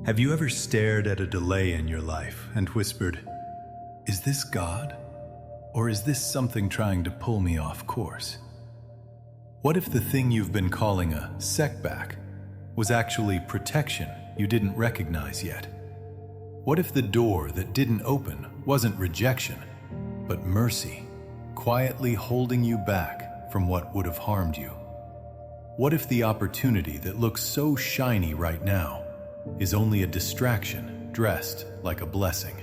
Have you ever stared at a delay in your life and whispered, "Is this God? Or is this something trying to pull me off course?" What if the thing you've been calling a setback was actually protection you didn't recognize yet? What if the door that didn't open wasn't rejection, but mercy, quietly holding you back from what would have harmed you? What if the opportunity that looks so shiny right now is only a distraction dressed like a blessing?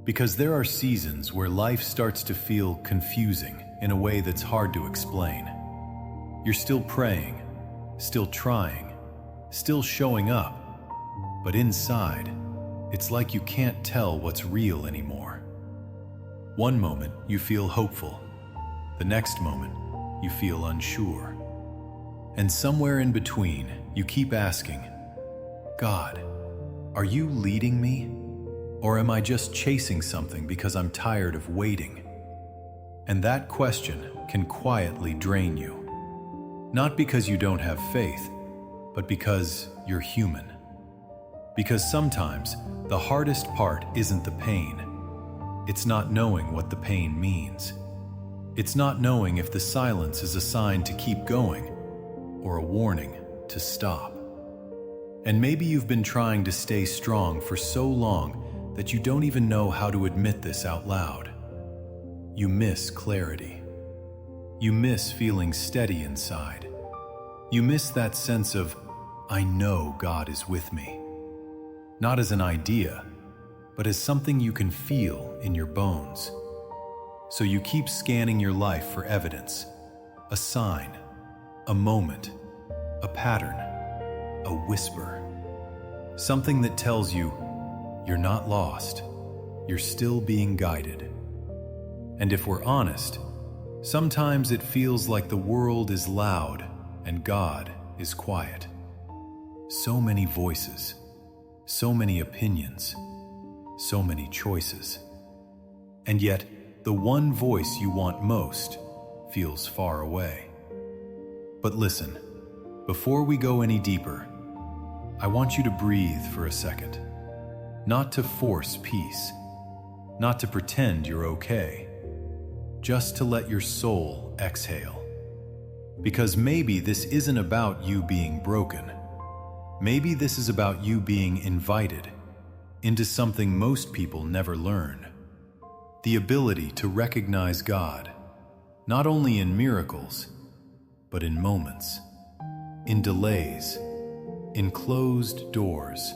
Because there are seasons where life starts to feel confusing in a way that's hard to explain. You're still praying, still trying, still showing up, but inside, it's like you can't tell what's real anymore. One moment you feel hopeful, the next moment you feel unsure. And somewhere in between, you keep asking, "God, are you leading me? Or am I just chasing something because I'm tired of waiting?" And that question can quietly drain you. Not because you don't have faith, but because you're human. Because sometimes the hardest part isn't the pain. It's not knowing what the pain means. It's not knowing if the silence is a sign to keep going or a warning to stop. And maybe you've been trying to stay strong for so long that you don't even know how to admit this out loud. You miss clarity. You miss feeling steady inside. You miss that sense of, "I know God is with me." Not as an idea, but as something you can feel in your bones. So you keep scanning your life for evidence, a sign, a moment, a pattern, a whisper. Something that tells you you're not lost, you're still being guided. And if we're honest, sometimes it feels like the world is loud and God is quiet. So many voices, so many opinions, so many choices. And yet, the one voice you want most feels far away. But listen, before we go any deeper, I want you to breathe for a second. Not to force peace, not to pretend you're okay, just to let your soul exhale. Because maybe this isn't about you being broken. Maybe this is about you being invited into something most people never learn. The ability to recognize God, not only in miracles, but in moments, in delays, in closed doors,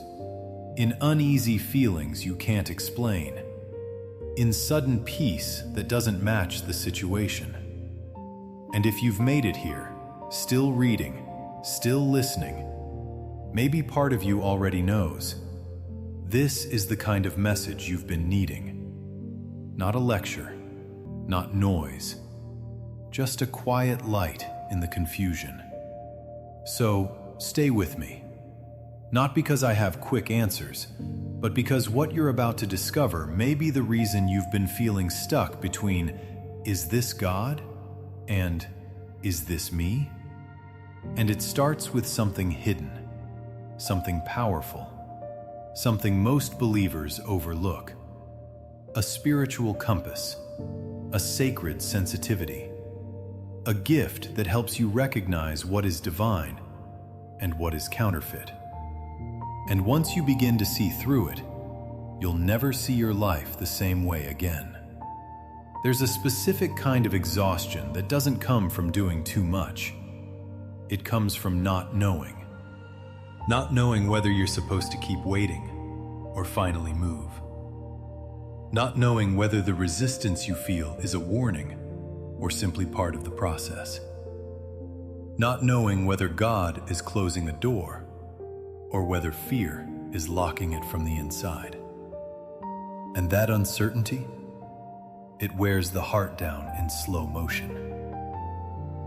in uneasy feelings you can't explain, in sudden peace that doesn't match the situation. And if you've made it here, still reading, still listening, maybe part of you already knows. This is the kind of message you've been needing. Not a lecture, not noise, just a quiet light in the confusion. So stay with me. Not because I have quick answers, but because what you're about to discover may be the reason you've been feeling stuck between, "Is this God?" and "Is this me?" And it starts with something hidden, something powerful, something most believers overlook. A spiritual compass, a sacred sensitivity, a gift that helps you recognize what is divine and what is counterfeit. And once you begin to see through it, you'll never see your life the same way again. There's a specific kind of exhaustion that doesn't come from doing too much. It comes from not knowing. Not knowing whether you're supposed to keep waiting or finally move. Not knowing whether the resistance you feel is a warning or simply part of the process. Not knowing whether God is closing a door or whether fear is locking it from the inside. And that uncertainty, it wears the heart down in slow motion.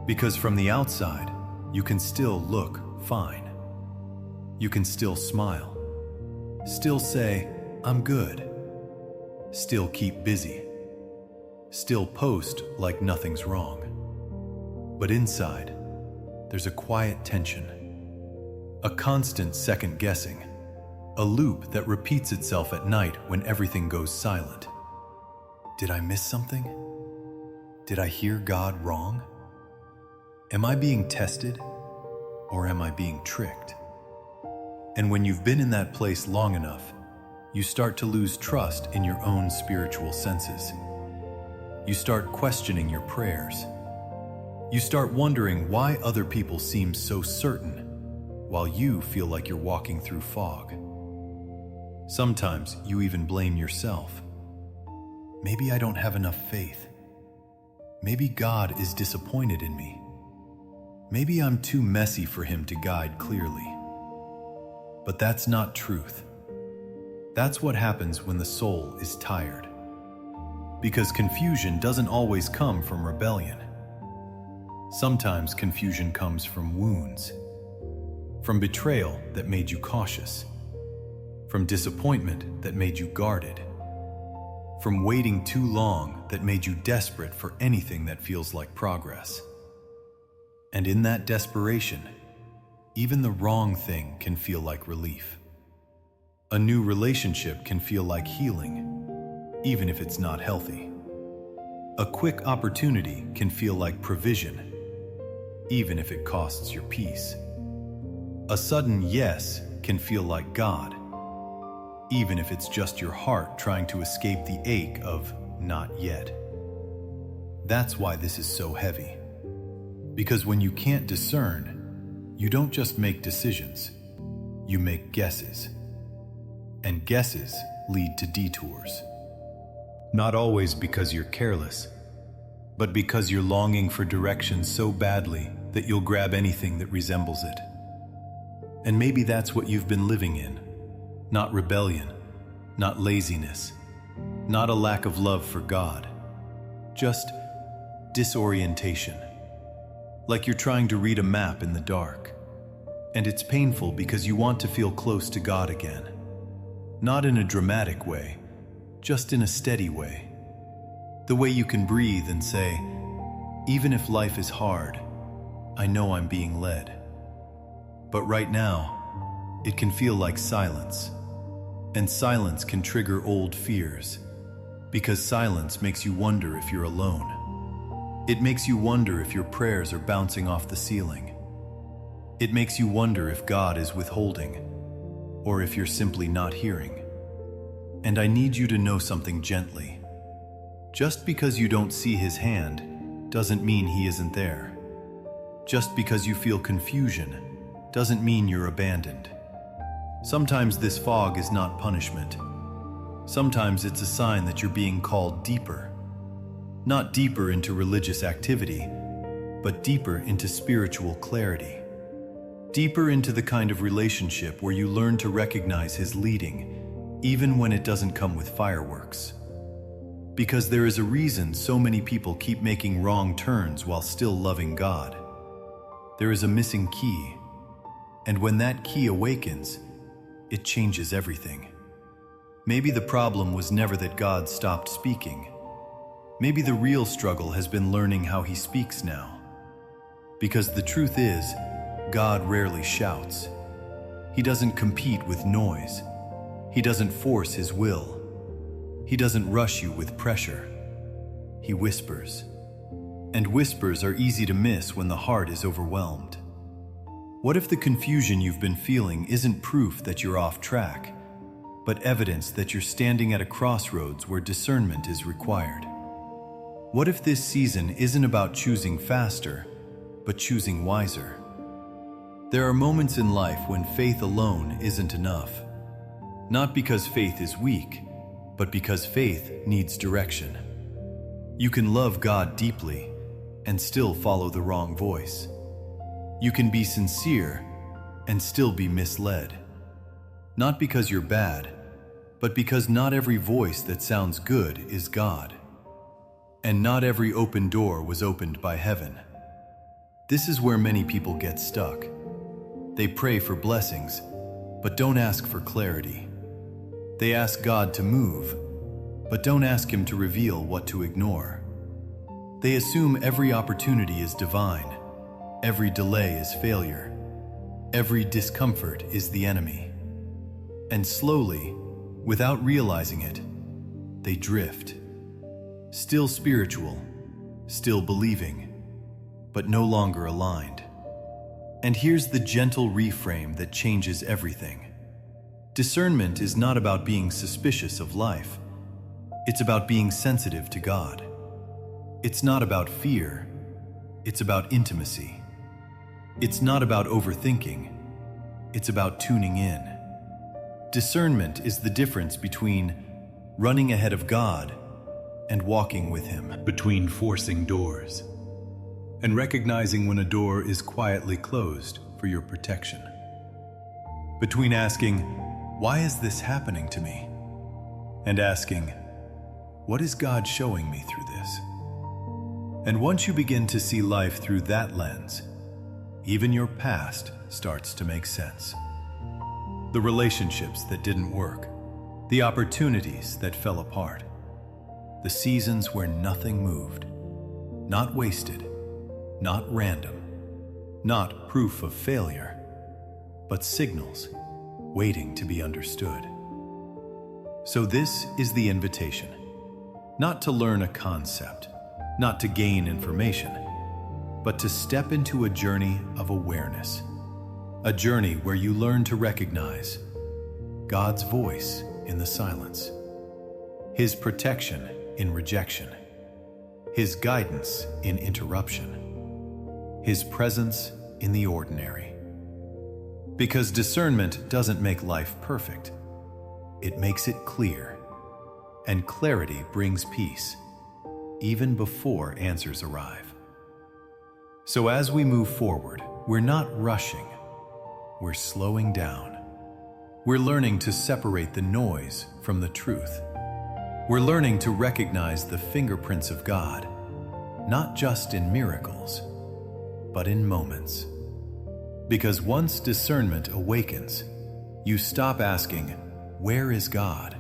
Because from the outside, you can still look fine. You can still smile. Still say, "I'm good." Still keep busy. Still post like nothing's wrong. But inside, there's a quiet tension. A constant second guessing. a loop that repeats itself at night when everything goes silent. Did I miss something? Did I hear God wrong? Am I being tested, or am I being tricked? And when you've been in that place long enough, you start to lose trust in your own spiritual senses. You start questioning your prayers. You start wondering why other people seem so certain, while you feel like you're walking through fog. Sometimes you even blame yourself. Maybe I don't have enough faith. Maybe God is disappointed in me. Maybe I'm too messy for Him to guide clearly. But that's not truth. That's what happens when the soul is tired. Because confusion doesn't always come from rebellion. Sometimes confusion comes from wounds, from betrayal that made you cautious, from disappointment that made you guarded, from waiting too long that made you desperate for anything that feels like progress. And in that desperation, even the wrong thing can feel like relief. A new relationship can feel like healing, even if it's not healthy. A quick opportunity can feel like provision, even if it costs your peace. A sudden yes can feel like God, even if it's just your heart trying to escape the ache of not yet. That's why this is so heavy. Because when you can't discern, you don't just make decisions, you make guesses. And guesses lead to detours. Not always because you're careless, but because you're longing for direction so badly that you'll grab anything that resembles it. And maybe that's what you've been living in. Not rebellion, not laziness, not a lack of love for God. Just disorientation. Like you're trying to read a map in the dark. And it's painful because you want to feel close to God again. Not in a dramatic way, just in a steady way. The way you can breathe and say, even if life is hard, I know I'm being led. But right now, it can feel like silence. And silence can trigger old fears, because silence makes you wonder if you're alone. It makes you wonder if your prayers are bouncing off the ceiling. It makes you wonder if God is withholding, or if you're simply not hearing. And I need you to know something gently. Just because you don't see His hand doesn't mean He isn't there. Just because you feel confusion doesn't mean you're abandoned. Sometimes this fog is not punishment. Sometimes it's a sign that you're being called deeper. Not deeper into religious activity, but deeper into spiritual clarity. Deeper into the kind of relationship where you learn to recognize His leading, even when it doesn't come with fireworks. Because there is a reason so many people keep making wrong turns while still loving God. There is a missing key, and when that key awakens, it changes everything. Maybe the problem was never that God stopped speaking. Maybe the real struggle has been learning how He speaks now. Because the truth is, God rarely shouts. He doesn't compete with noise. He doesn't force His will. He doesn't rush you with pressure. He whispers. And whispers are easy to miss when the heart is overwhelmed. What if the confusion you've been feeling isn't proof that you're off track, but evidence that you're standing at a crossroads where discernment is required? What if this season isn't about choosing faster, but choosing wiser? There are moments in life when faith alone isn't enough. Not because faith is weak, but because faith needs direction. You can love God deeply and still follow the wrong voice. You can be sincere and still be misled. Not because you're bad, but because not every voice that sounds good is God. And not every open door was opened by heaven. This is where many people get stuck. They pray for blessings, but don't ask for clarity. They ask God to move, but don't ask Him to reveal what to ignore. They assume every opportunity is divine, every delay is failure, every discomfort is the enemy. And slowly, without realizing it, they drift. Still spiritual, still believing, but no longer aligned. And here's the gentle reframe that changes everything. Discernment is not about being suspicious of life. It's about being sensitive to God. It's not about fear. It's about intimacy. It's not about overthinking. It's about tuning in. Discernment is the difference between running ahead of God and walking with Him. Between forcing doors and recognizing when a door is quietly closed for your protection. Between asking, "Why is this happening to me?" and asking, "What is God showing me through this?" And once you begin to see life through that lens, even your past starts to make sense. The relationships that didn't work, the opportunities that fell apart, the seasons where nothing moved, not wasted, not random, not proof of failure, but signals waiting to be understood. So this is the invitation, not to learn a concept, not to gain information, but to step into a journey of awareness, a journey where you learn to recognize God's voice in the silence, His protection in rejection, His guidance in interruption, His presence in the ordinary. Because discernment doesn't make life perfect. It makes it clear, and clarity brings peace, even before answers arrive. So as we move forward, we're not rushing, we're slowing down. We're learning to separate the noise from the truth. We're learning to recognize the fingerprints of God, not just in miracles, but in moments. Because once discernment awakens, you stop asking, "Where is God?"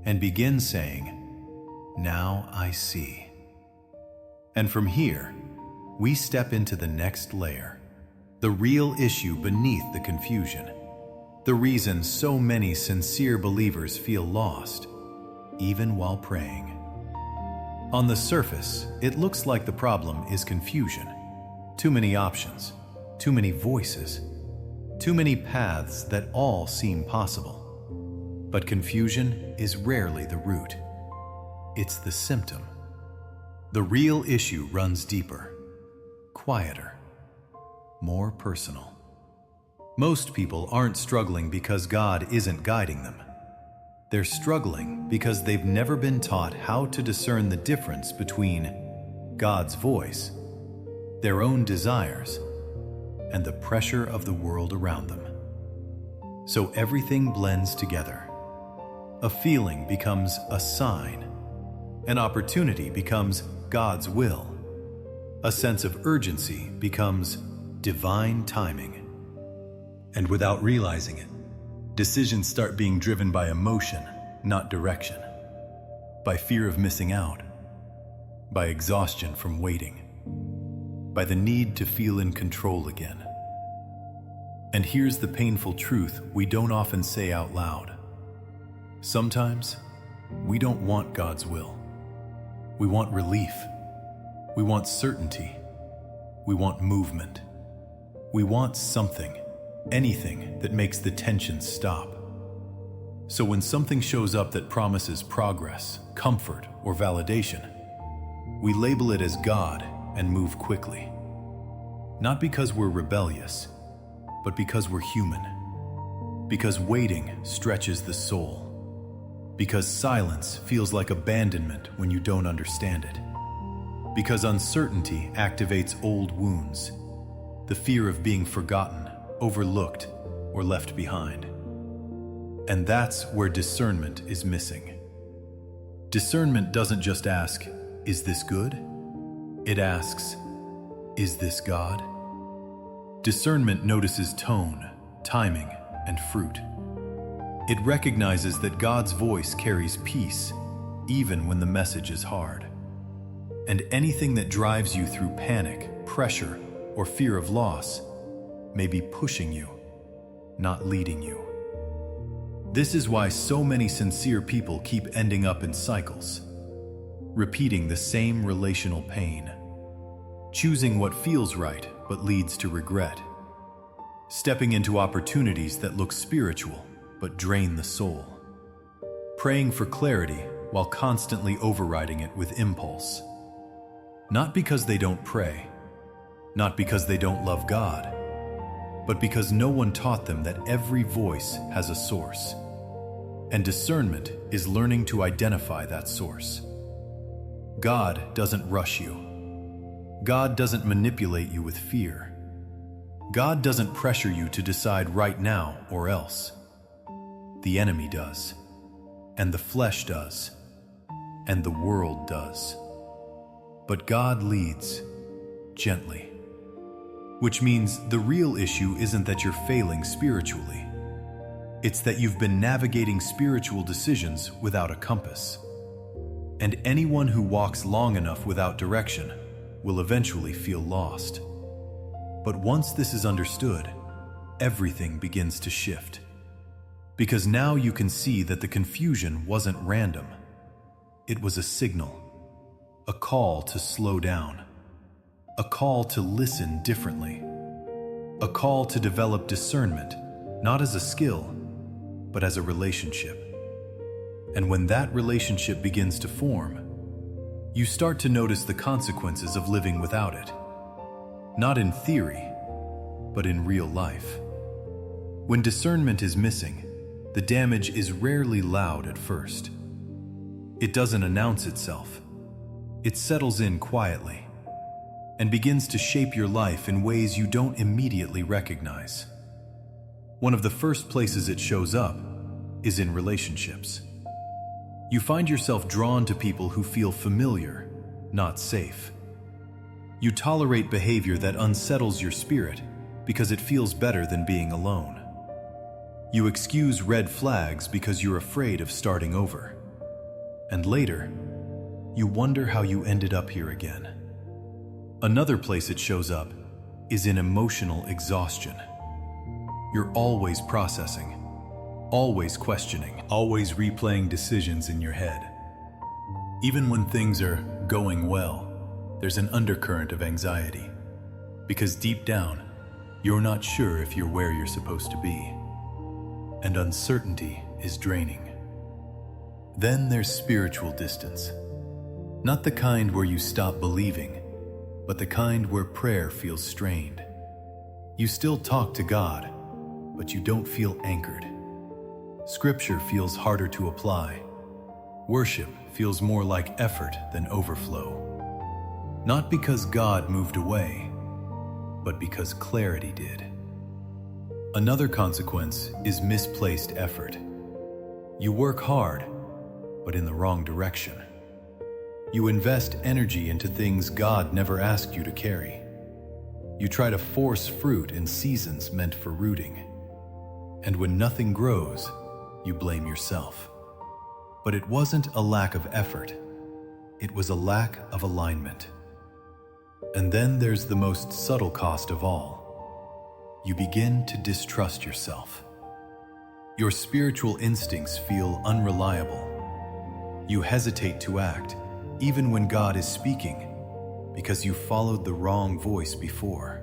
and begin saying, "Now I see." And from here, we step into the next layer, the real issue beneath the confusion, the reason so many sincere believers feel lost, even while praying. On the surface, it looks like the problem is confusion, too many options, too many voices, too many paths that all seem possible. But confusion is rarely the root. It's the symptom. The real issue runs deeper, quieter, more personal. Most people aren't struggling because God isn't guiding them. They're struggling because they've never been taught how to discern the difference between God's voice, their own desires, and the pressure of the world around them. So everything blends together. A feeling becomes a sign. An opportunity becomes God's will. A sense of urgency becomes divine timing. And without realizing it, decisions start being driven by emotion, not direction. By fear of missing out. By exhaustion from waiting. By the need to feel in control again. And here's the painful truth we don't often say out loud. Sometimes, we don't want God's will. We want relief. We want certainty. We want movement. We want something, anything that makes the tension stop. So when something shows up that promises progress, comfort, or validation, we label it as God and move quickly. Not because we're rebellious, but because we're human. Because waiting stretches the soul. Because silence feels like abandonment when you don't understand it. Because uncertainty activates old wounds, the fear of being forgotten, overlooked, or left behind. And that's where discernment is missing. Discernment doesn't just ask, "Is this good?" It asks, "Is this God?" Discernment notices tone, timing, and fruit. It recognizes that God's voice carries peace, even when the message is hard. And anything that drives you through panic, pressure, or fear of loss may be pushing you, not leading you. This is why so many sincere people keep ending up in cycles, repeating the same relational pain, choosing what feels right but leads to regret, stepping into opportunities that look spiritual but drain the soul, praying for clarity while constantly overriding it with impulse. Not because they don't pray, not because they don't love God, but because no one taught them that every voice has a source. And discernment is learning to identify that source. God doesn't rush you. God doesn't manipulate you with fear. God doesn't pressure you to decide right now or else. The enemy does, and the flesh does, and the world does. But God leads gently. Which means the real issue isn't that you're failing spiritually. It's that you've been navigating spiritual decisions without a compass. And anyone who walks long enough without direction will eventually feel lost. But once this is understood, everything begins to shift. Because now you can see that the confusion wasn't random. It was a signal, a call to slow down, a call to listen differently, a call to develop discernment, not as a skill, but as a relationship. And when that relationship begins to form, you start to notice the consequences of living without it. Not in theory, but in real life. When discernment is missing, the damage is rarely loud at first. It doesn't announce itself. It settles in quietly and begins to shape your life in ways you don't immediately recognize. One of the first places it shows up is in relationships. You find yourself drawn to people who feel familiar, not safe. You tolerate behavior that unsettles your spirit because it feels better than being alone. You excuse red flags because you're afraid of starting over. And later, you wonder how you ended up here again. Another place it shows up is in emotional exhaustion. You're always processing, always questioning, always replaying decisions in your head. Even when things are going well, there's an undercurrent of anxiety, because deep down, you're not sure if you're where you're supposed to be. And uncertainty is draining. Then there's spiritual distance. Not the kind where you stop believing, but the kind where prayer feels strained. You still talk to God, but you don't feel anchored. Scripture feels harder to apply. Worship feels more like effort than overflow. Not because God moved away, but because clarity did. Another consequence is misplaced effort. You work hard, but in the wrong direction. You invest energy into things God never asked you to carry. You try to force fruit in seasons meant for rooting. And when nothing grows, you blame yourself. But it wasn't a lack of effort. It was a lack of alignment. And then there's the most subtle cost of all. You begin to distrust yourself. Your spiritual instincts feel unreliable. You hesitate to act, even when God is speaking, because you followed the wrong voice before.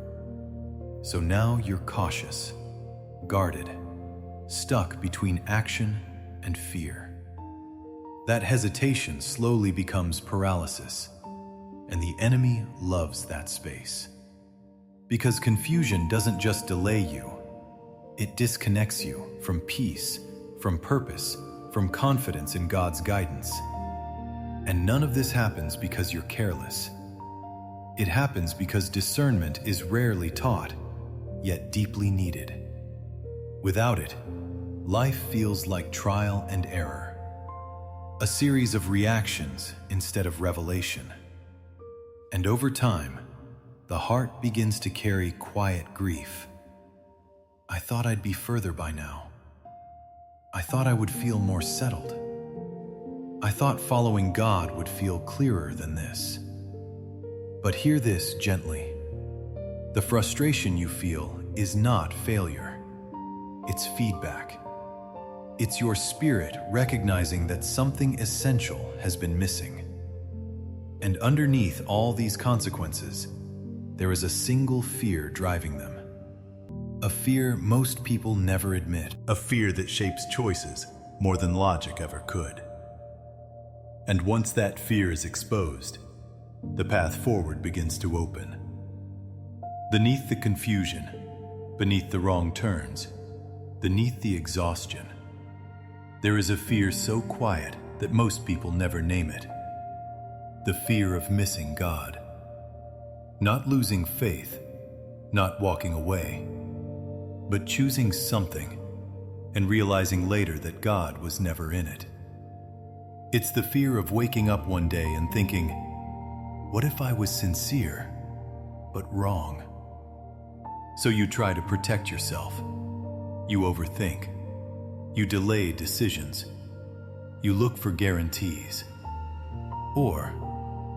So now you're cautious, guarded, stuck between action and fear. That hesitation slowly becomes paralysis, and the enemy loves that space. Because confusion doesn't just delay you, it disconnects you from peace, from purpose, from confidence in God's guidance. And none of this happens because you're careless. It happens because discernment is rarely taught, yet deeply needed. Without it, life feels like trial and error, a series of reactions instead of revelation. And over time, the heart begins to carry quiet grief. I thought I'd be further by now. I thought I would feel more settled. I thought following God would feel clearer than this. But hear this gently. The frustration you feel is not failure. It's feedback. It's your spirit recognizing that something essential has been missing. And underneath all these consequences, there is a single fear driving them. A fear most people never admit. A fear that shapes choices more than logic ever could. And once that fear is exposed, the path forward begins to open. Beneath the confusion, beneath the wrong turns, beneath the exhaustion, there is a fear so quiet that most people never name it. The fear of missing God. Not losing faith, not walking away, but choosing something and realizing later that God was never in it. It's the fear of waking up one day and thinking, what if I was sincere, but wrong? So you try to protect yourself. You overthink. You delay decisions. You look for guarantees. Or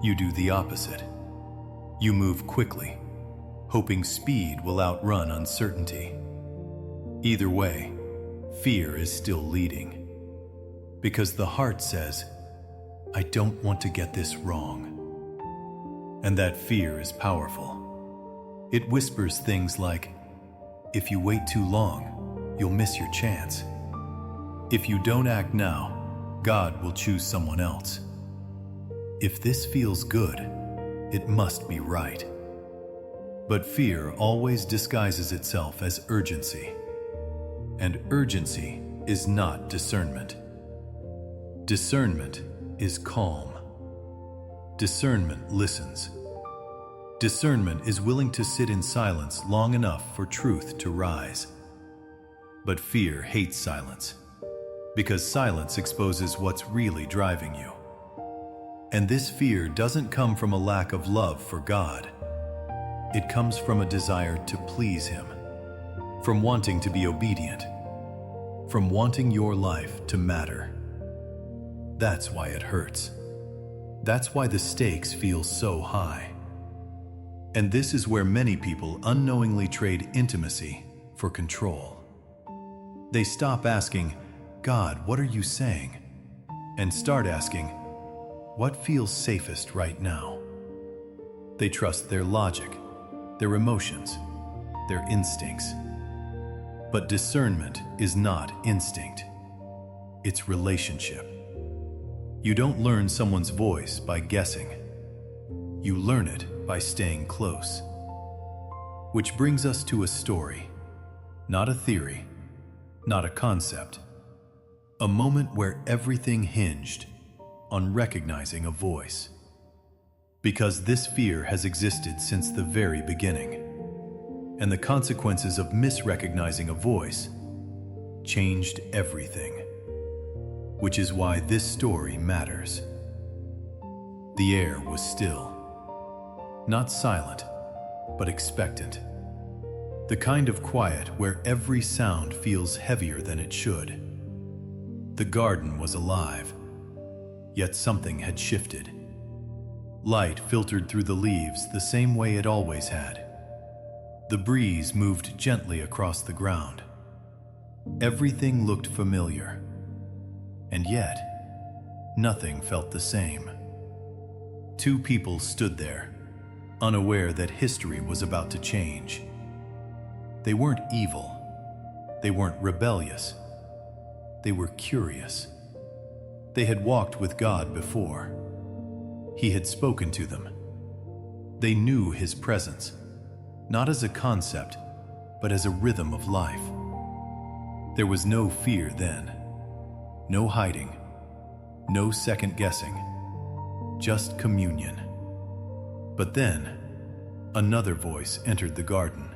you do the opposite. You move quickly, hoping speed will outrun uncertainty. Either way, fear is still leading. Because the heart says, I don't want to get this wrong. And that fear is powerful. It whispers things like, if you wait too long, you'll miss your chance. If you don't act now, God will choose someone else. If this feels good, it must be right. But fear always disguises itself as urgency. And urgency is not discernment. Discernment is calm. Discernment listens. Discernment is willing to sit in silence long enough for truth to rise. But fear hates silence, because silence exposes what's really driving you. And this fear doesn't come from a lack of love for God. It comes from a desire to please Him, from wanting to be obedient, from wanting your life to matter. That's why it hurts. That's why the stakes feel so high. And this is where many people unknowingly trade intimacy for control. They stop asking, God, what are you saying? And start asking, what feels safest right now? They trust their logic, their emotions, their instincts. But discernment is not instinct. It's relationship. You don't learn someone's voice by guessing. You learn it by staying close. Which brings us to a story, not a theory, not a concept. A moment where everything hinged on recognizing a voice. Because this fear has existed since the very beginning. And the consequences of misrecognizing a voice changed everything. Which is why this story matters. The air was still. Not silent, but expectant. The kind of quiet where every sound feels heavier than it should. The garden was alive. Yet something had shifted. Light filtered through the leaves the same way it always had. The breeze moved gently across the ground. Everything looked familiar. And yet, nothing felt the same. Two people stood there, unaware that history was about to change. They weren't evil. They weren't rebellious. They were curious. They had walked with God before. He had spoken to them. They knew His presence, not as a concept, but as a rhythm of life. There was no fear then, no hiding, no second guessing, just communion. But then, another voice entered the garden.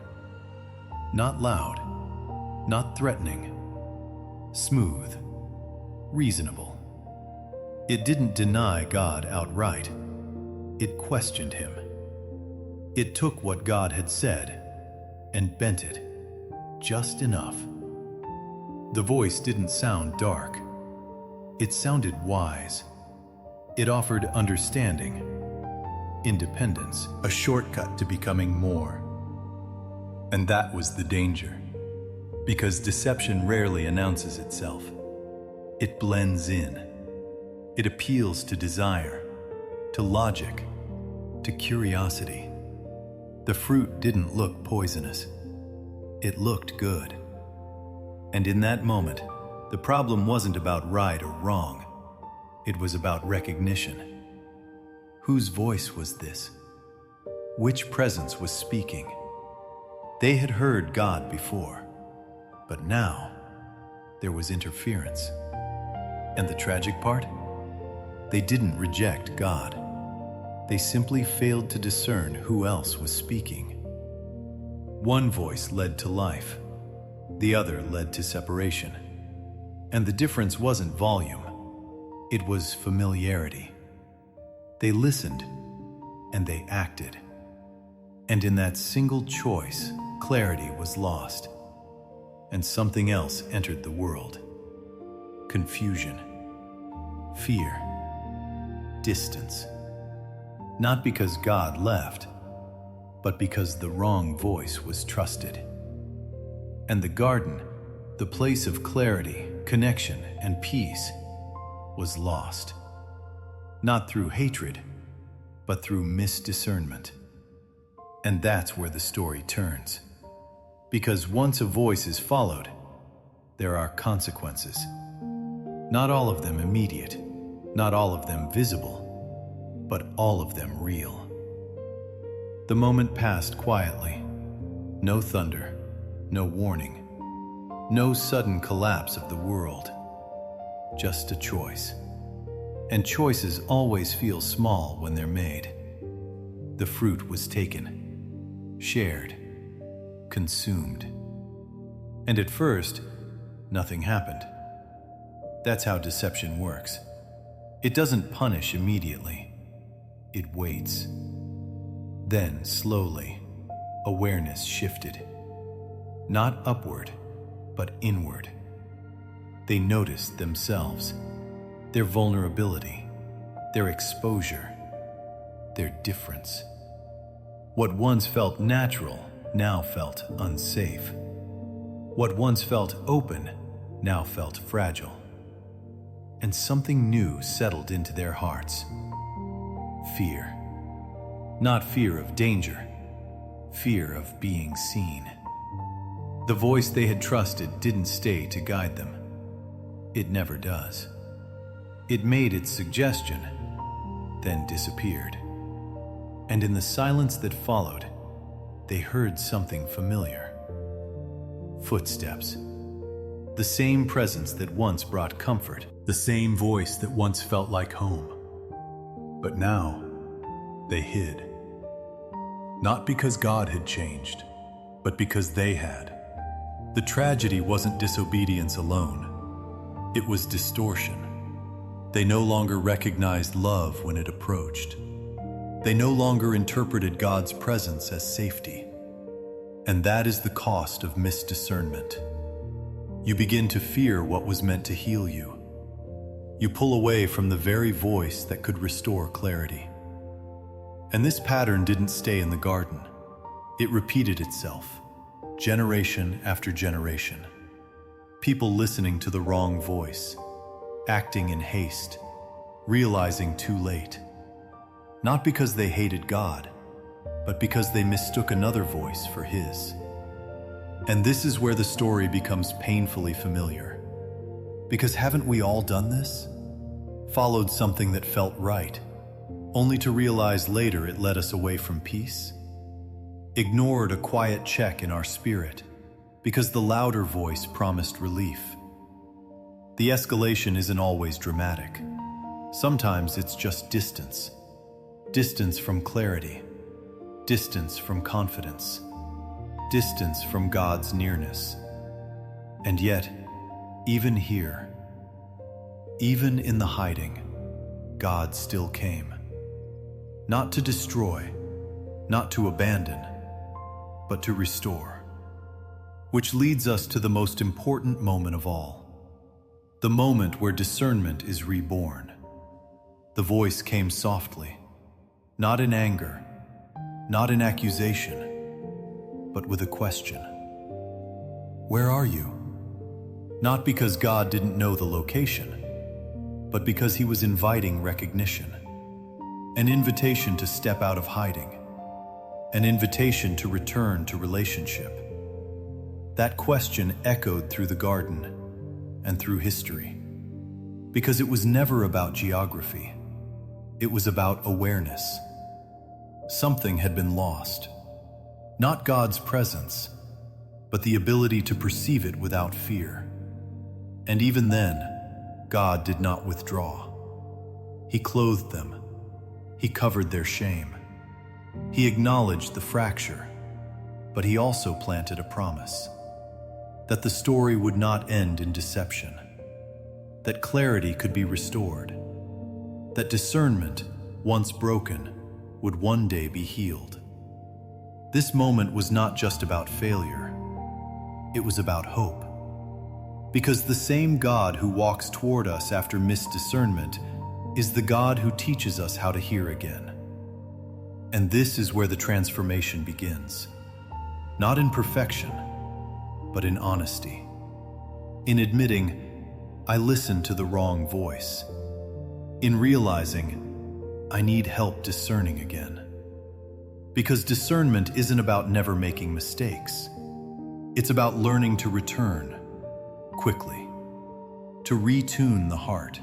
Not loud, not threatening, smooth, reasonable. It didn't deny God outright. It questioned Him. It took what God had said and bent it just enough. The voice didn't sound dark. It sounded wise. It offered understanding, independence, a shortcut to becoming more. And that was the danger, because deception rarely announces itself. It blends in. It appeals to desire, to logic, to curiosity. The fruit didn't look poisonous. It looked good. And in that moment, the problem wasn't about right or wrong. It was about recognition. Whose voice was this? Which presence was speaking? They had heard God before, but now there was interference. And the tragic part? They didn't reject God. They simply failed to discern who else was speaking. One voice led to life. The other led to separation. And the difference wasn't volume. It was familiarity. They listened and they acted. And in that single choice, clarity was lost. And something else entered the world. Confusion. Fear. Distance. Not because God left, but because the wrong voice was trusted. And the garden, the place of clarity, connection, and peace, was lost. Not through hatred, but through misdiscernment. And that's where the story turns. Because once a voice is followed, there are consequences. Not all of them immediate, not all of them visible, but all of them real. The moment passed quietly. No thunder, no warning, no sudden collapse of the world. Just a choice. And choices always feel small when they're made. The fruit was taken, shared, consumed. And at first, nothing happened. That's how deception works. It doesn't punish immediately. It waits. Then, slowly, awareness shifted. Not upward, but inward. They noticed themselves, their vulnerability, their exposure, their difference. What once felt natural now felt unsafe. What once felt open now felt fragile. And something new settled into their hearts. Fear. Not fear of danger, fear of being seen. The voice they had trusted didn't stay to guide them. It never does. It made its suggestion, then disappeared. And in the silence that followed, they heard something familiar. Footsteps. The same presence that once brought comfort. The same voice that once felt like home. But now, they hid. Not because God had changed, but because they had. The tragedy wasn't disobedience alone. It was distortion. They no longer recognized love when it approached. They no longer interpreted God's presence as safety. And that is the cost of misdiscernment. You begin to fear what was meant to heal you. You pull away from the very voice that could restore clarity. And this pattern didn't stay in the garden. It repeated itself, generation after generation. People listening to the wrong voice, acting in haste, realizing too late. Not because they hated God, but because they mistook another voice for His. And this is where the story becomes painfully familiar. Because haven't we all done this? Followed something that felt right, only to realize later it led us away from peace? Ignored a quiet check in our spirit, because the louder voice promised relief. The escalation isn't always dramatic. Sometimes it's just distance. Distance from clarity. Distance from confidence. Distance from God's nearness. And yet, even here, even in the hiding, God still came. Not to destroy, not to abandon, but to restore. Which leads us to the most important moment of all. The moment where discernment is reborn. The voice came softly, not in anger, not in accusation, but with a question. Where are you? Not because God didn't know the location, but because he was inviting recognition. An invitation to step out of hiding. An invitation to return to relationship. That question echoed through the garden and through history. Because it was never about geography. It was about awareness. Something had been lost. Not God's presence, but the ability to perceive it without fear. And even then, God did not withdraw. He clothed them. He covered their shame. He acknowledged the fracture, but he also planted a promise that the story would not end in deception, that clarity could be restored, that discernment, once broken, would one day be healed. This moment was not just about failure. It was about hope. Because the same God who walks toward us after misdiscernment is the God who teaches us how to hear again. And this is where the transformation begins. Not in perfection, but in honesty. In admitting, I listened to the wrong voice. In realizing, I need help discerning again. Because discernment isn't about never making mistakes. It's about learning to return quickly, to retune the heart,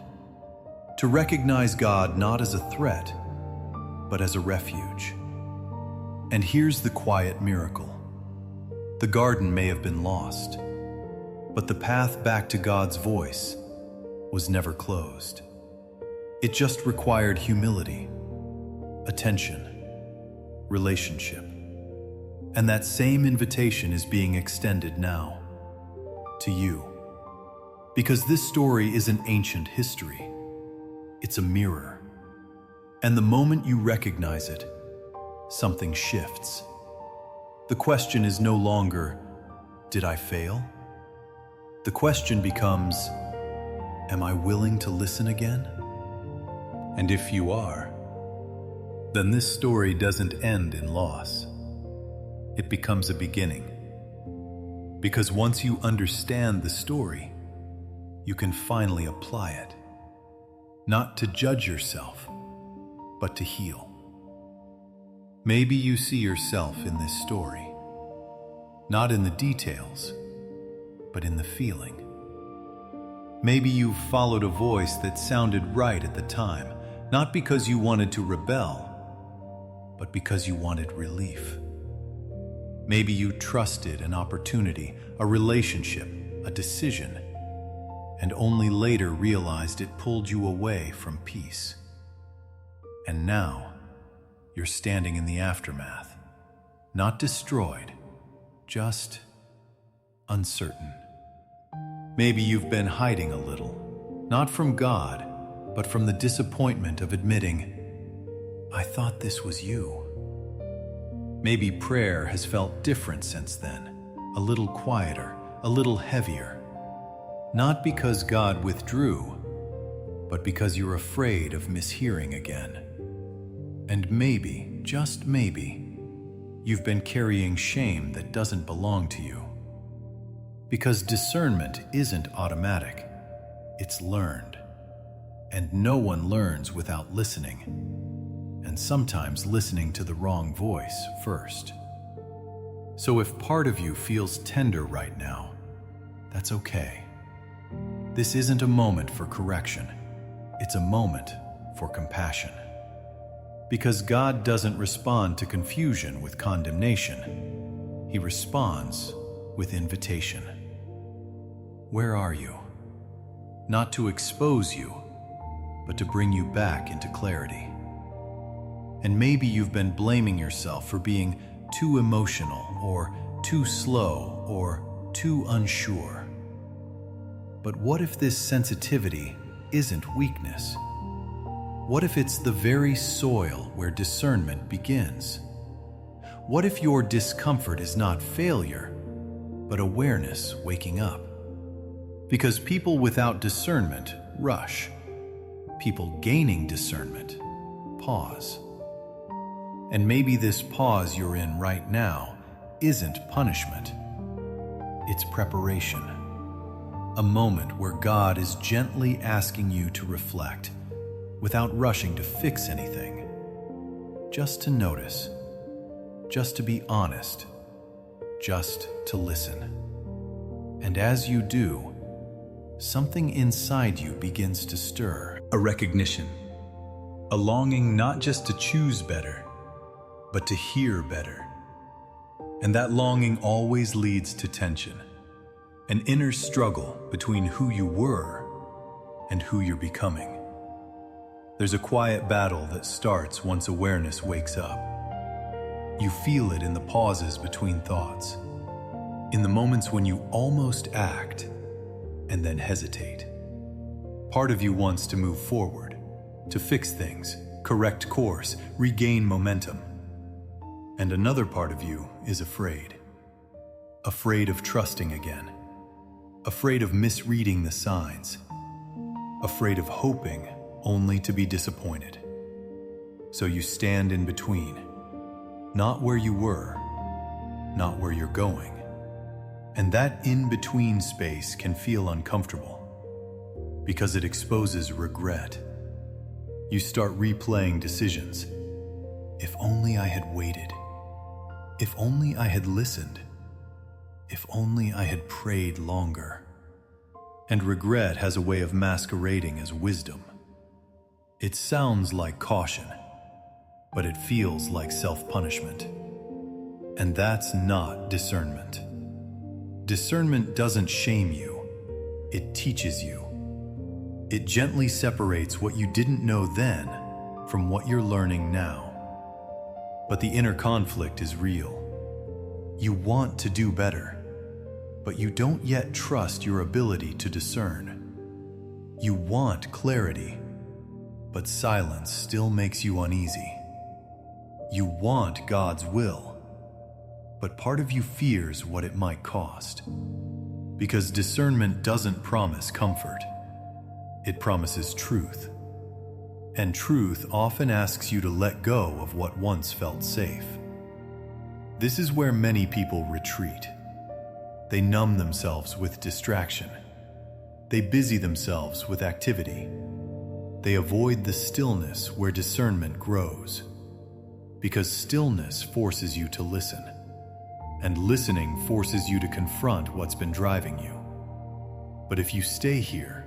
to recognize God not as a threat, but as a refuge. And here's the quiet miracle. The garden may have been lost, but the path back to God's voice was never closed. It just required humility, attention, relationship. And that same invitation is being extended now to you. Because this story isn't ancient history. It's a mirror. And the moment you recognize it, something shifts. The question is no longer, did I fail? The question becomes, am I willing to listen again? And if you are, then this story doesn't end in loss. It becomes a beginning. Because once you understand the story, you can finally apply it. Not to judge yourself, but to heal. Maybe you see yourself in this story, not in the details, but in the feeling. Maybe you've followed a voice that sounded right at the time, not because you wanted to rebel, but because you wanted relief. Maybe you trusted an opportunity, a relationship, a decision, and only later realized it pulled you away from peace. And now, you're standing in the aftermath, not destroyed, just uncertain. Maybe you've been hiding a little, not from God, but from the disappointment of admitting, I thought this was you. Maybe prayer has felt different since then, a little quieter, a little heavier. Not because God withdrew, but because you're afraid of mishearing again. And maybe, just maybe, you've been carrying shame that doesn't belong to you. Because discernment isn't automatic, it's learned. And no one learns without listening, and sometimes listening to the wrong voice first. So if part of you feels tender right now, that's okay. This isn't a moment for correction. It's a moment for compassion. Because God doesn't respond to confusion with condemnation. He responds with invitation. Where are you? Not to expose you, but to bring you back into clarity. And maybe you've been blaming yourself for being too emotional, or too slow, or too unsure. But what if this sensitivity isn't weakness? What if it's the very soil where discernment begins? What if your discomfort is not failure, but awareness waking up? Because people without discernment rush. People gaining discernment pause. And maybe this pause you're in right now isn't punishment. It's preparation. A moment where God is gently asking you to reflect without rushing to fix anything. Just to notice, just to be honest, just to listen. And as you do, something inside you begins to stir. A recognition, a longing not just to choose better, but to hear better. And that longing always leads to tension, an inner struggle between who you were and who you're becoming. There's a quiet battle that starts once awareness wakes up. You feel it in the pauses between thoughts, in the moments when you almost act and then hesitate. Part of you wants to move forward, to fix things, correct course, regain momentum. And another part of you is afraid. Afraid of trusting again. Afraid of misreading the signs. Afraid of hoping only to be disappointed. So you stand in between, not where you were, not where you're going. And that in-between space can feel uncomfortable because it exposes regret. You start replaying decisions. If only I had waited. If only I had listened. If only I had prayed longer. And regret has a way of masquerading as wisdom. It sounds like caution, but it feels like self-punishment. And that's not discernment. Discernment doesn't shame you, it teaches you. It gently separates what you didn't know then from what you're learning now. But the inner conflict is real. You want to do better, but you don't yet trust your ability to discern. You want clarity, but silence still makes you uneasy. You want God's will, but part of you fears what it might cost. Because discernment doesn't promise comfort. It promises truth. And truth often asks you to let go of what once felt safe. This is where many people retreat. They numb themselves with distraction. They busy themselves with activity. They avoid the stillness where discernment grows. Because stillness forces you to listen. And listening forces you to confront what's been driving you. But if you stay here,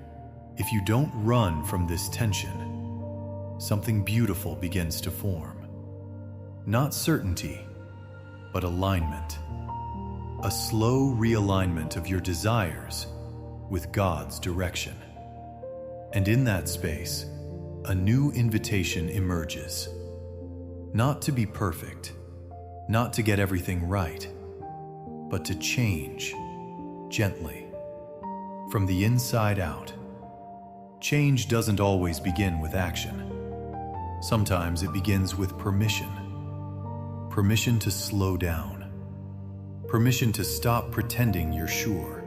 if you don't run from this tension, something beautiful begins to form. Not certainty, but alignment. A slow realignment of your desires with God's direction. And in that space, a new invitation emerges. Not to be perfect, not to get everything right, but to change gently, from the inside out. Change doesn't always begin with action. Sometimes it begins with permission. Permission to slow down. Permission to stop pretending you're sure.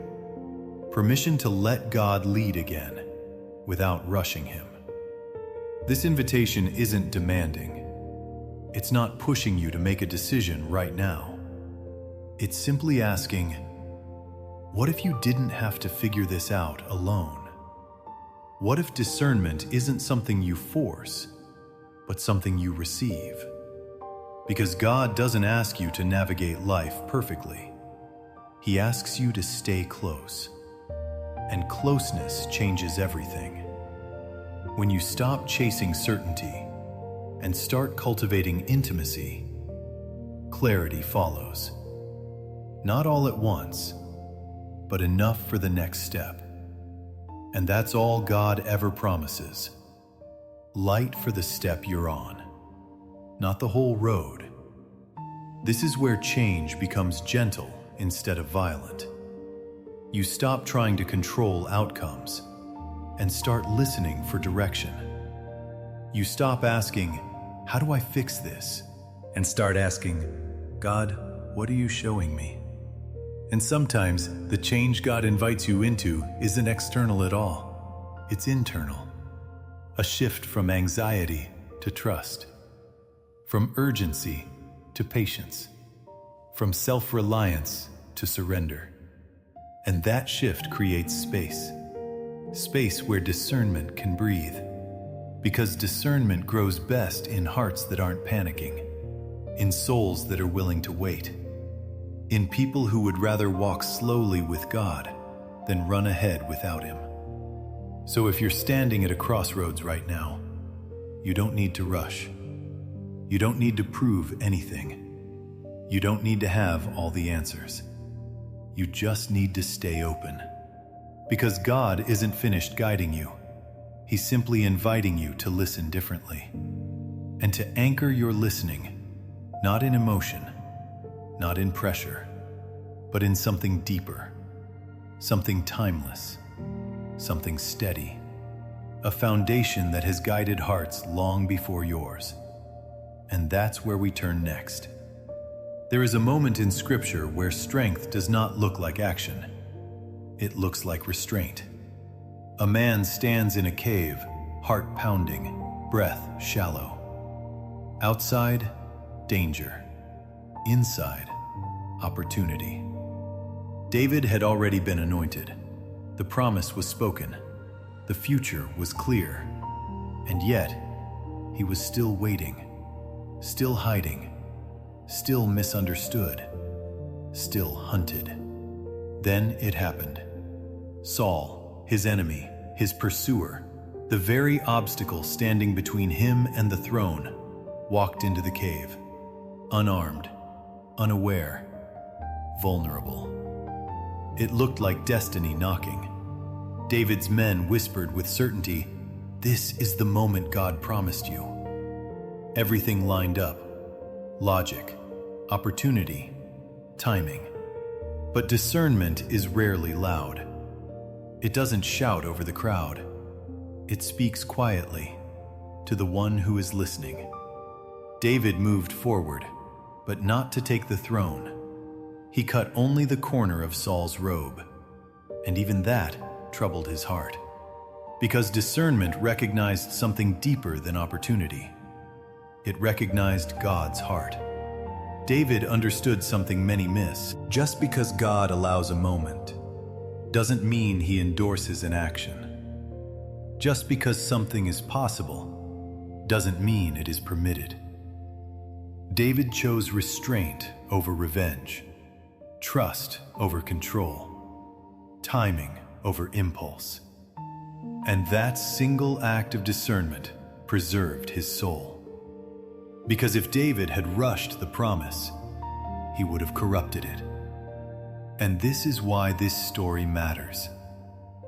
Permission to let God lead again without rushing Him. This invitation isn't demanding. It's not pushing you to make a decision right now. It's simply asking, what if you didn't have to figure this out alone? What if discernment isn't something you force, but something you receive? Because God doesn't ask you to navigate life perfectly. He asks you to stay close. And closeness changes everything. When you stop chasing certainty and start cultivating intimacy, clarity follows. Not all at once, but enough for the next step. And that's all God ever promises. Light for the step you're on, not the whole road. This is where change becomes gentle instead of violent. You stop trying to control outcomes and start listening for direction. You stop asking, how do I fix this? And start asking, God, what are you showing me? And sometimes the change God invites you into isn't external at all. It's internal. A shift from anxiety to trust. From urgency to patience. From self-reliance to surrender. And that shift creates space. Space where discernment can breathe. Because discernment grows best in hearts that aren't panicking, in souls that are willing to wait, in people who would rather walk slowly with God than run ahead without Him. So if you're standing at a crossroads right now, you don't need to rush. You don't need to prove anything. You don't need to have all the answers. You just need to stay open. Because God isn't finished guiding you. He's simply inviting you to listen differently. And to anchor your listening, not in emotion, not in pressure, but in something deeper, something timeless, something steady, a foundation that has guided hearts long before yours. And that's where we turn next. There is a moment in Scripture where strength does not look like action. It looks like restraint. A man stands in a cave, heart pounding, breath shallow. Outside, danger. Inside, opportunity. David had already been anointed. The promise was spoken. The future was clear. And yet, he was still waiting, still hiding, still misunderstood, still hunted. Then it happened. Saul, his enemy, his pursuer, the very obstacle standing between him and the throne, walked into the cave, unarmed, unaware, vulnerable. It looked like destiny knocking. David's men whispered with certainty, "This is the moment God promised you." Everything lined up. Logic, opportunity, timing. But discernment is rarely loud. It doesn't shout over the crowd. It speaks quietly to the one who is listening. David moved forward, but not to take the throne. He cut only the corner of Saul's robe, and even that troubled his heart. Because discernment recognized something deeper than opportunity. It recognized God's heart. David understood something many miss. Just because God allows a moment doesn't mean He endorses an action. Just because something is possible doesn't mean it is permitted. David chose restraint over revenge, trust over control, timing over impulse. And that single act of discernment preserved his soul. Because if David had rushed the promise, he would have corrupted it. And this is why this story matters.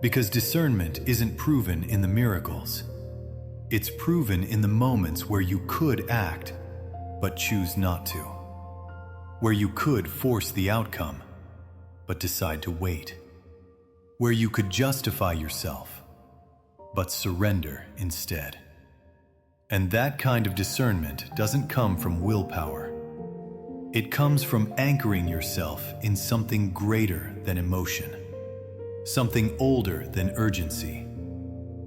Because discernment isn't proven in the miracles. It's proven in the moments where you could act, but choose not to. Where you could force the outcome, but decide to wait. Where you could justify yourself, but surrender instead. And that kind of discernment doesn't come from willpower. It comes from anchoring yourself in something greater than emotion, something older than urgency,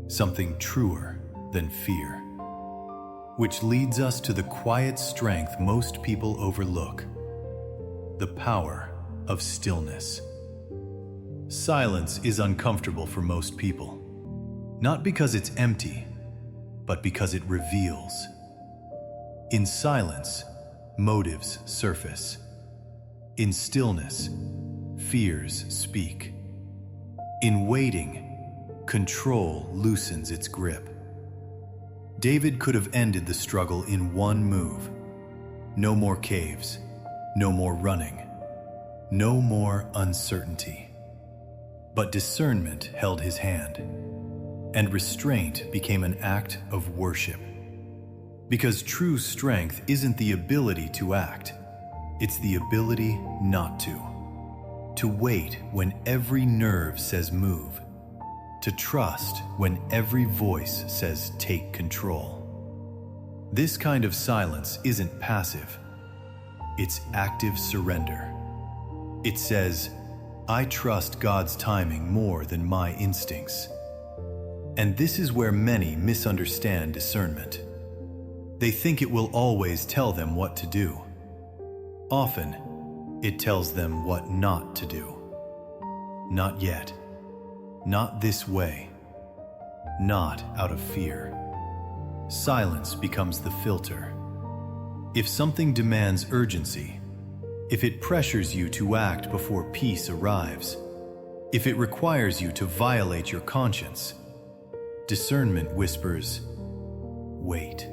something truer than fear. Which leads us to the quiet strength most people overlook, the power of stillness. Silence is uncomfortable for most people, not because it's empty, but because it reveals. In silence, motives surface. In stillness, fears speak. In waiting, control loosens its grip. David could have ended the struggle in one move. No more caves, no more running, no more uncertainty. But discernment held his hand, and restraint became an act of worship. Because true strength isn't the ability to act, it's the ability not to. To wait when every nerve says move. To trust when every voice says take control. This kind of silence isn't passive. It's active surrender. It says, I trust God's timing more than my instincts. And this is where many misunderstand discernment. They think it will always tell them what to do. Often, it tells them what not to do. Not yet. Not this way. Not out of fear. Silence becomes the filter. If something demands urgency, if it pressures you to act before peace arrives, if it requires you to violate your conscience, discernment whispers, wait.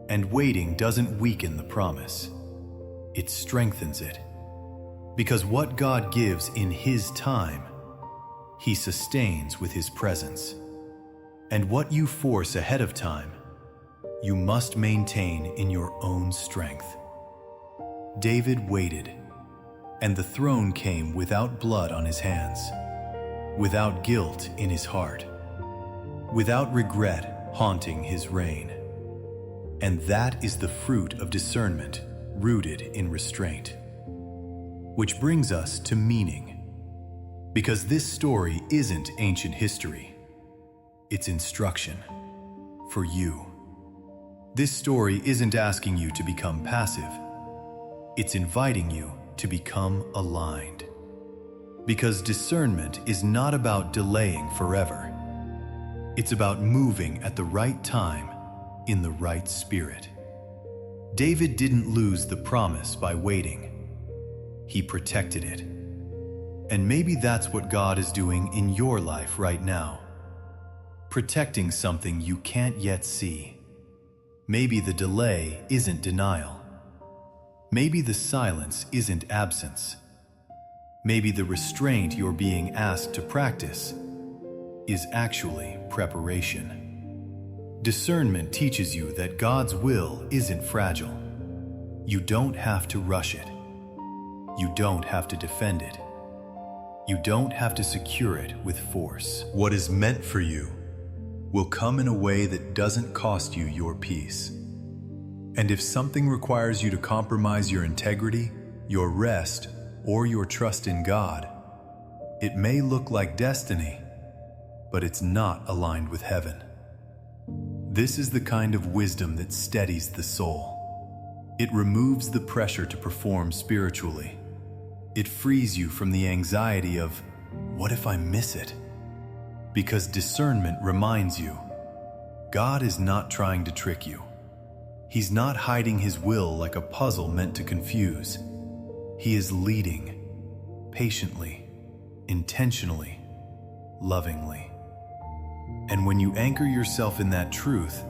And waiting doesn't weaken the promise. It strengthens it. Because what God gives in His time, He sustains with His presence. And what you force ahead of time, you must maintain in your own strength. David waited, and the throne came without blood on his hands, without guilt in his heart, without regret haunting his reign. And that is the fruit of discernment rooted in restraint. Which brings us to meaning. Because this story isn't ancient history, it's instruction for you. This story isn't asking you to become passive, it's inviting you to become aligned. Because discernment is not about delaying forever. It's about moving at the right time in the right spirit. David didn't lose the promise by waiting. He protected it. And maybe that's what God is doing in your life right now. Protecting something you can't yet see. Maybe the delay isn't denial. Maybe the silence isn't absence. Maybe the restraint you're being asked to practice is actually preparation. Discernment teaches you that God's will isn't fragile. You don't have to rush it. You don't have to defend it. You don't have to secure it with force. What is meant for you will come in a way that doesn't cost you your peace. And if something requires you to compromise your integrity, your rest, or your trust in God, it may look like destiny, but it's not aligned with heaven. This is the kind of wisdom that steadies the soul. It removes the pressure to perform spiritually. It frees you from the anxiety of, what if I miss it? Because discernment reminds you, God is not trying to trick you. He's not hiding His will like a puzzle meant to confuse. He is leading, patiently, intentionally, lovingly. And when you anchor yourself in that truth,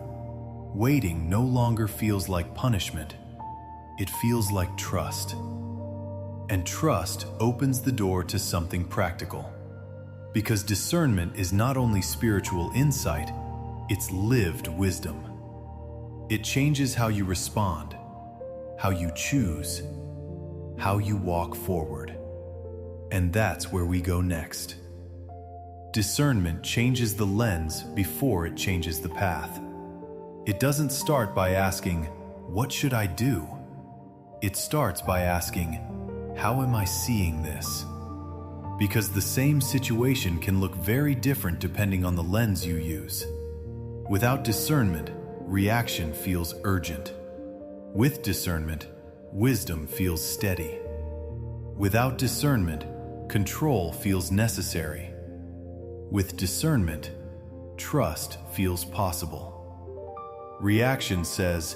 waiting no longer feels like punishment. It feels like trust. And trust opens the door to something practical. Because discernment is not only spiritual insight, it's lived wisdom. It changes how you respond, how you choose, how you walk forward. And that's where we go next. Discernment changes the lens before it changes the path. It doesn't start by asking, what should I do? It starts by asking, how am I seeing this? Because the same situation can look very different depending on the lens you use. Without discernment, reaction feels urgent. With discernment, wisdom feels steady. Without discernment, control feels necessary. With discernment, trust feels possible. Reaction says,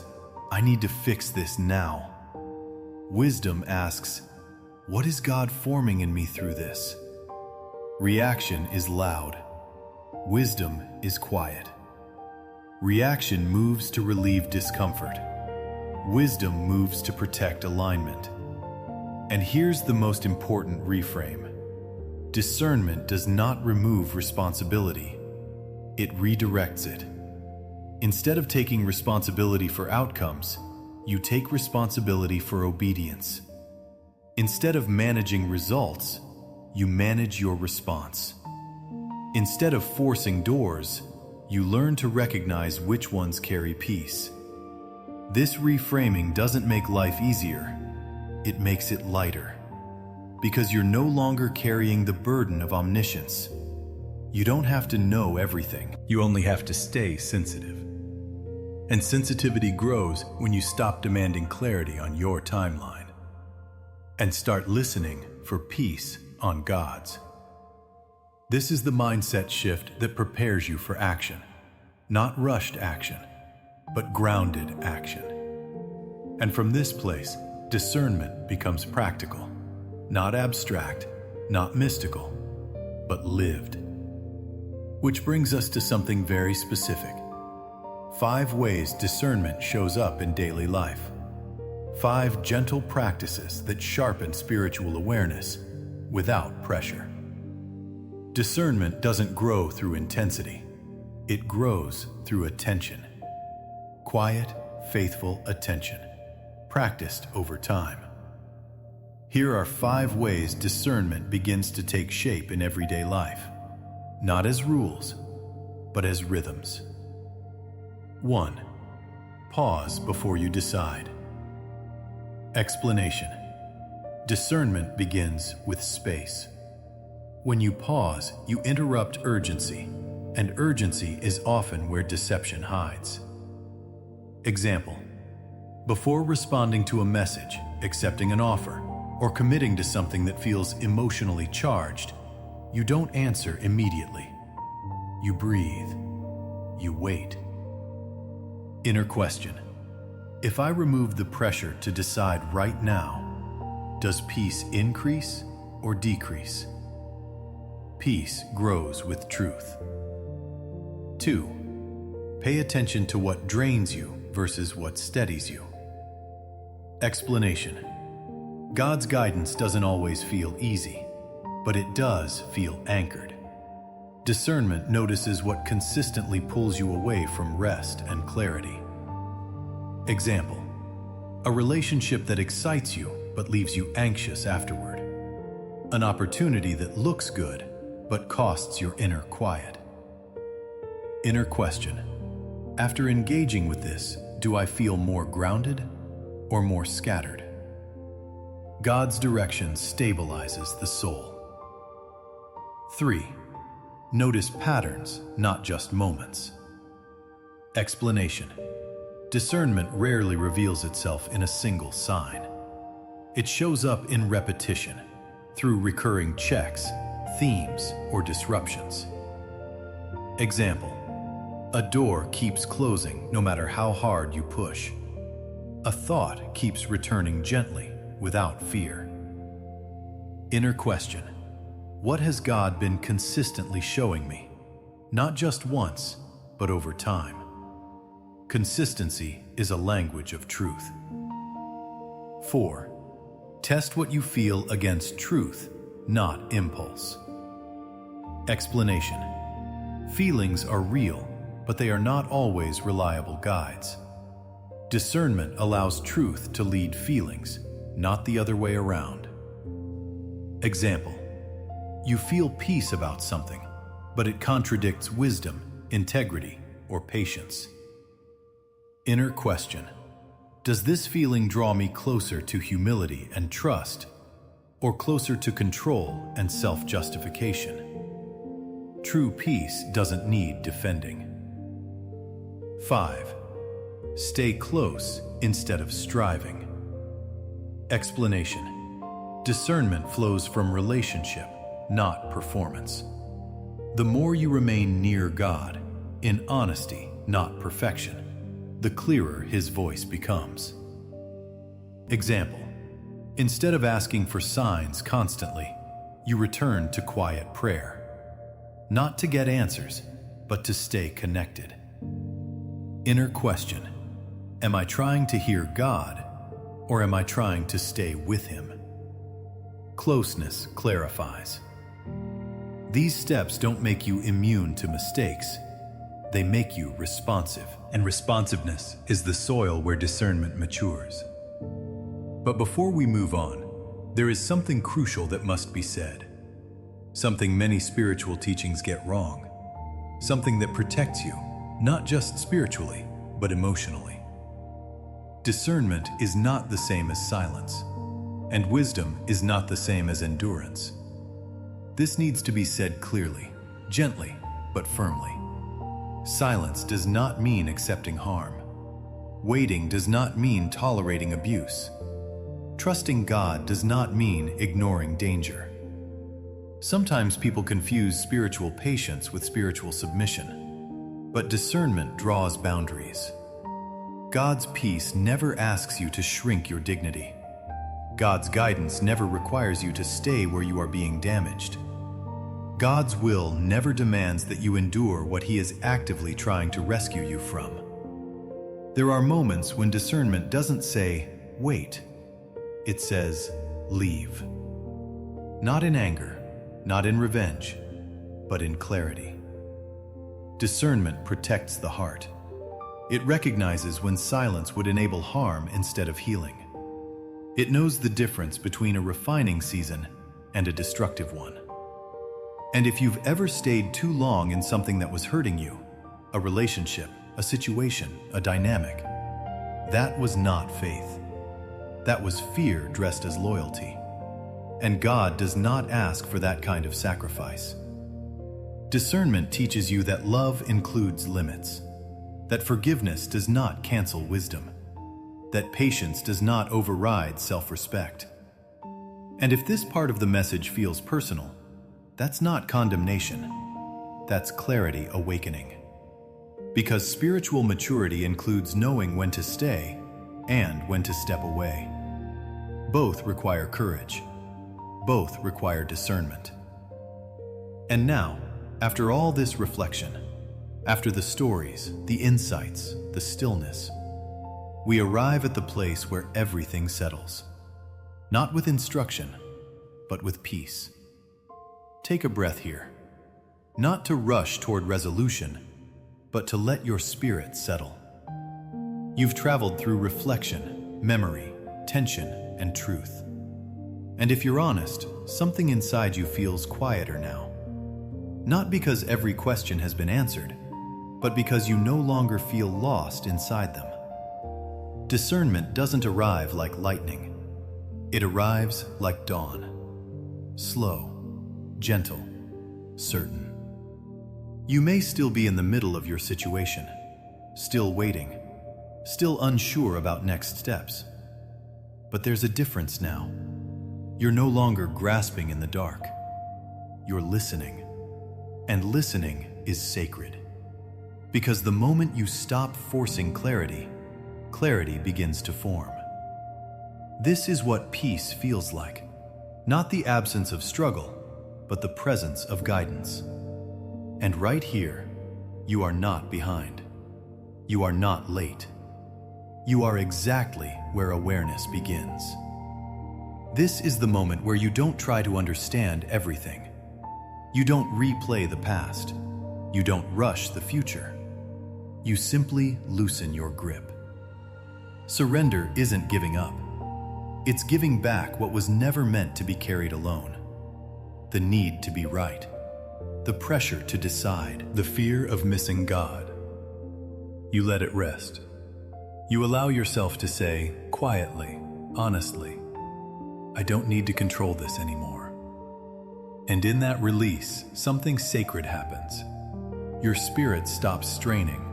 I need to fix this now. Wisdom asks, what is God forming in me through this? Reaction is loud. Wisdom is quiet. Reaction moves to relieve discomfort. Wisdom moves to protect alignment. And here's the most important reframe. Discernment does not remove responsibility. It redirects it. Instead of taking responsibility for outcomes, you take responsibility for obedience. Instead of managing results, you manage your response. Instead of forcing doors, you learn to recognize which ones carry peace. This reframing doesn't make life easier, it makes it lighter. Because you're no longer carrying the burden of omniscience. You don't have to know everything, you only have to stay sensitive. And sensitivity grows when you stop demanding clarity on your timeline and start listening for peace on God's. This is the mindset shift that prepares you for action. Not rushed action, but grounded action. And from this place, discernment becomes practical. Not abstract, not mystical, but lived. Which brings us to something very specific. 5 ways discernment shows up in daily life. 5 gentle practices that sharpen spiritual awareness without pressure. Discernment doesn't grow through intensity. It grows through attention. Quiet, faithful attention, practiced over time. Here are 5 ways discernment begins to take shape in everyday life, not as rules, but as rhythms. 1. Pause before you decide. Explanation. Discernment begins with space. When you pause, you interrupt urgency, and urgency is often where deception hides. Example. Before responding to a message, accepting an offer, or committing to something that feels emotionally charged, you don't answer immediately. You breathe. You wait. Inner question. If I remove the pressure to decide right now, does peace increase or decrease? Peace grows with truth. 2. Pay attention to what drains you versus what steadies you. Explanation. God's guidance doesn't always feel easy, but it does feel anchored. Discernment notices what consistently pulls you away from rest and clarity. Example. A relationship that excites you but leaves you anxious afterward. An opportunity that looks good but costs your inner quiet. Inner question. After engaging with this, do I feel more grounded or more scattered? God's direction stabilizes the soul. 3. Notice patterns, not just moments. Explanation. Discernment rarely reveals itself in a single sign. It shows up in repetition, through recurring checks, themes, or disruptions. Example. A door keeps closing no matter how hard you push. A thought keeps returning gently without fear. Inner question. What has God been consistently showing me? Not just once, but over time. Consistency is a language of truth. 4. Test what you feel against truth, not impulse. Explanation. Feelings are real, but they are not always reliable guides. Discernment allows truth to lead feelings, not the other way around. Example. You feel peace about something, but it contradicts wisdom, integrity, or patience. Inner question. Does this feeling draw me closer to humility and trust, or closer to control and self-justification? True peace doesn't need defending. 5. Stay close instead of striving. Explanation. Discernment flows from relationship, not performance. The more you remain near God, in honesty, not perfection, the clearer His voice becomes. Example. Instead of asking for signs constantly, you return to quiet prayer. Not to get answers, but to stay connected. Inner question. Am I trying to hear God, or am I trying to stay with Him? Closeness clarifies. These steps don't make you immune to mistakes. They make you responsive, and responsiveness is the soil where discernment matures. But before we move on, there is something crucial that must be said. Something many spiritual teachings get wrong. Something that protects you, not just spiritually, but emotionally. Discernment is not the same as silence, and wisdom is not the same as endurance. This needs to be said clearly, gently, but firmly. Silence does not mean accepting harm. Waiting does not mean tolerating abuse. Trusting God does not mean ignoring danger. Sometimes people confuse spiritual patience with spiritual submission, but discernment draws boundaries. God's peace never asks you to shrink your dignity. God's guidance never requires you to stay where you are being damaged. God's will never demands that you endure what He is actively trying to rescue you from. There are moments when discernment doesn't say, wait. It says, leave. Not in anger, not in revenge, but in clarity. Discernment protects the heart. It recognizes when silence would enable harm instead of healing. It knows the difference between a refining season and a destructive one. And if you've ever stayed too long in something that was hurting you, a relationship, a situation, a dynamic, that was not faith. That was fear dressed as loyalty. And God does not ask for that kind of sacrifice. Discernment teaches you that love includes limits, that forgiveness does not cancel wisdom, that patience does not override self-respect. And if this part of the message feels personal, that's not condemnation. That's clarity awakening. Because spiritual maturity includes knowing when to stay and when to step away. Both require courage. Both require discernment. And now, after all this reflection, after the stories, the insights, the stillness, we arrive at the place where everything settles. Not with instruction, but with peace. Take a breath here. Not to rush toward resolution, but to let your spirit settle. You've traveled through reflection, memory, tension, and truth. And if you're honest, something inside you feels quieter now. Not because every question has been answered, but because you no longer feel lost inside them. Discernment doesn't arrive like lightning. It arrives like dawn. Slow, gentle, certain. You may still be in the middle of your situation, still waiting, still unsure about next steps. But there's a difference now. You're no longer grasping in the dark. You're listening. And listening is sacred. Because the moment you stop forcing clarity, clarity begins to form. This is what peace feels like. Not the absence of struggle, but the presence of guidance. And right here, you are not behind. You are not late. You are exactly where awareness begins. This is the moment where you don't try to understand everything. You don't replay the past. You don't rush the future. You simply loosen your grip. Surrender isn't giving up. It's giving back what was never meant to be carried alone. The need to be right. The pressure to decide. The fear of missing God. You let it rest. You allow yourself to say, quietly, honestly, I don't need to control this anymore. And in that release, something sacred happens. Your spirit stops straining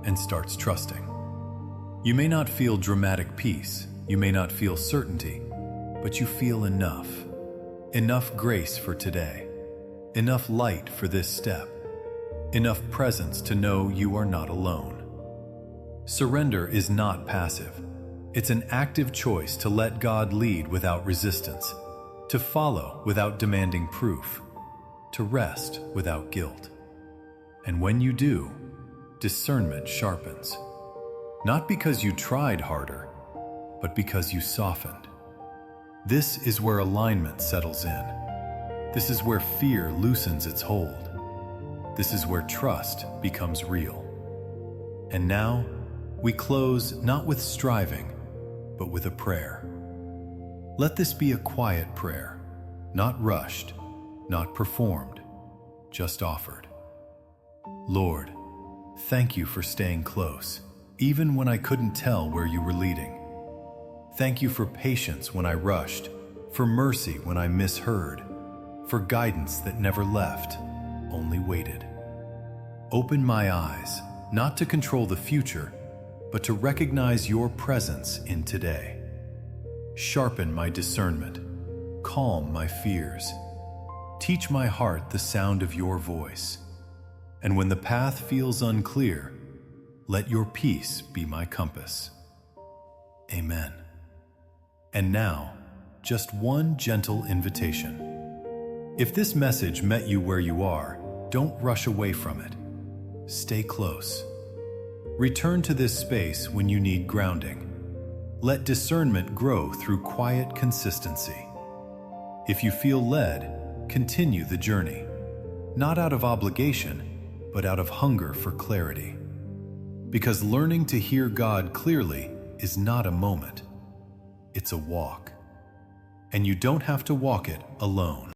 and starts trusting. You may not feel dramatic peace, you may not feel certainty, but you feel enough. Enough grace for today. Enough light for this step. Enough presence to know you are not alone. Surrender is not passive. It's an active choice to let God lead without resistance, to follow without demanding proof, to rest without guilt. And when you do, discernment sharpens. Not because you tried harder, but because you softened. This is where alignment settles in. This is where fear loosens its hold. This is where trust becomes real. And now, we close not with striving, but with a prayer. Let this be a quiet prayer, not rushed, not performed, just offered. Lord, thank you for staying close, even when I couldn't tell where you were leading. Thank you for patience when I rushed, for mercy when I misheard, for guidance that never left, only waited. Open my eyes, not to control the future, but to recognize your presence in today. Sharpen my discernment, calm my fears, Teach my heart the sound of your voice. And when the path feels unclear, let your peace be my compass. Amen. And now, just one gentle invitation. If this message met you where you are, don't rush away from it. Stay close. Return to this space when you need grounding. Let discernment grow through quiet consistency. If you feel led, continue the journey, not out of obligation, but out of hunger for clarity. Because learning to hear God clearly is not a moment, it's a walk. And you don't have to walk it alone.